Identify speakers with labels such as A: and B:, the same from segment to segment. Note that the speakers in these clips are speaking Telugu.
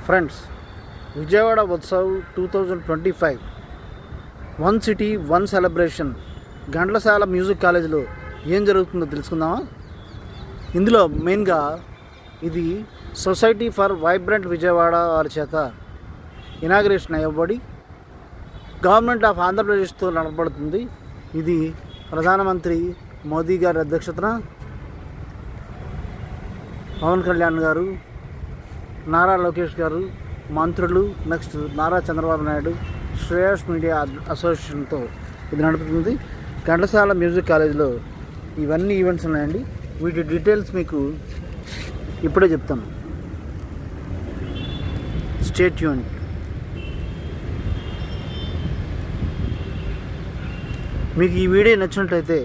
A: Friends, Vijayawada Utsav 2025 one city one celebration Ghantasala music కాలేజీలో ఏం జరుగుతుందో తెలుసుకుందామా. ఇందులో మెయిన్గా ఇది సొసైటీ ఫర్ వైబ్రెంట్ విజయవాడ వారి చేత ఇనాగ్రేషన్ అయ్యబడి గవర్నమెంట్ ఆఫ్ ఆంధ్రప్రదేశ్తో నడపబడుతుంది. ఇది ప్రధానమంత్రి మోదీ గారి అధ్యక్షతన పవన్ కళ్యాణ్ గారు, నారా లోకేష్ గారు, మంత్రులు, నెక్స్ట్ నారా చంద్రబాబు నాయుడు, శ్రేయస్ మీడియా అసోసియేషన్తో ఇది నడుపుతుంది. ఘంటసాల మ్యూజిక్ కాలేజీలో ఇవన్నీ ఈవెంట్స్ ఉన్నాయండి. వీటి డీటెయిల్స్ మీకు ఇప్పుడే చెప్తాను. Stay tuned. మీకు ఈ వీడియో నచ్చినట్లయితే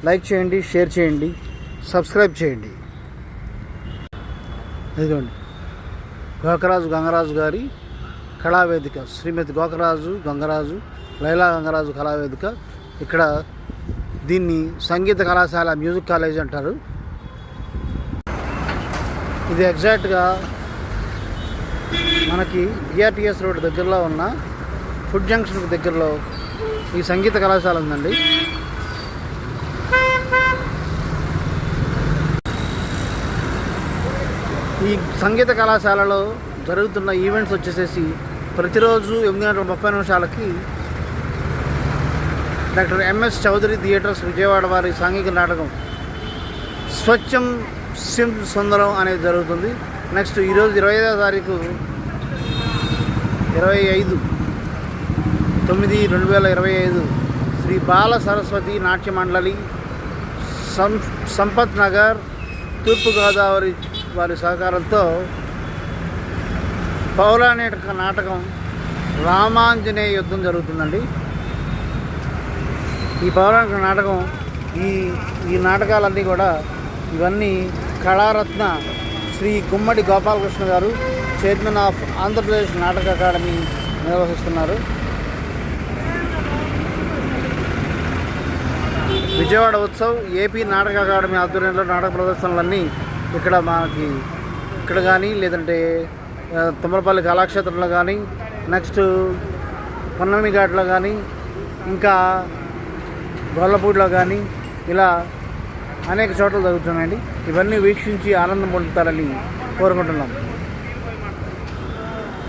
A: లైక్ చేయండి, షేర్ చేయండి, సబ్స్క్రైబ్ చేయండి. ఇదిగోండి, గోకరాజు గంగరాజు గారి కళావేదిక, శ్రీమతి గోకరాజు గంగరాజు, లైలా గంగరాజు కళావేదిక. ఇక్కడ దీన్ని సంగీత కళాశాల మ్యూజిక్ కాలేజ్ అంటారు. ఇది ఎగ్జాక్ట్గా మనకి బిఆర్టీఎస్ రోడ్ దగ్గరలో ఉన్న ఫుడ్ జంక్షన్కి దగ్గరలో ఈ సంగీత కళాశాల ఉందండి. ఈ సంగీత కళాశాలలో జరుగుతున్న ఈవెంట్స్ వచ్చేసేసి ప్రతిరోజు 8:30 doctor MS Chowdary theatres Vijayawada వారి సాంఘిక నాటకం స్వచ్ఛం సిం సుందరం అనేది జరుగుతుంది. నెక్స్ట్ ఈరోజు 25వ తారీఖు 25/9/2025 శ్రీ బాల సరస్వతి నాట్య మండలి సంపత్ నగర్ తూర్పుగోదావరి వారి సహకారంతో పౌరాణిక నాటకం రామాంజనేయ యుద్ధం జరుగుతుందండి. ఈ పౌరాణిక నాటకం ఈ నాటకాలన్నీ కూడా ఇవన్నీ కళారత్న శ్రీ గుమ్మడి గోపాలకృష్ణ గారు, చైర్మన్ ఆఫ్ ఆంధ్రప్రదేశ్ నాటక అకాడమీ నిర్వహిస్తున్నారు. విజయవాడ ఉత్సవ్ ఏపీ నాటక అకాడమీ ఆధ్వర్యంలో నాటక ప్రదర్శనలన్నీ ఇక్కడ కానీ, లేదంటే తుమ్మలపల్లి కళాక్షేత్రంలో కానీ, నెక్స్ట్ పొన్నమి ఘాట్లో కానీ, ఇంకా గొల్లపూడిలో కానీ, ఇలా అనేక చోట్ల జరుగుతున్నాయండి. ఇవన్నీ వీక్షించి ఆనందం పొందుతారని కోరుకుంటున్నాం.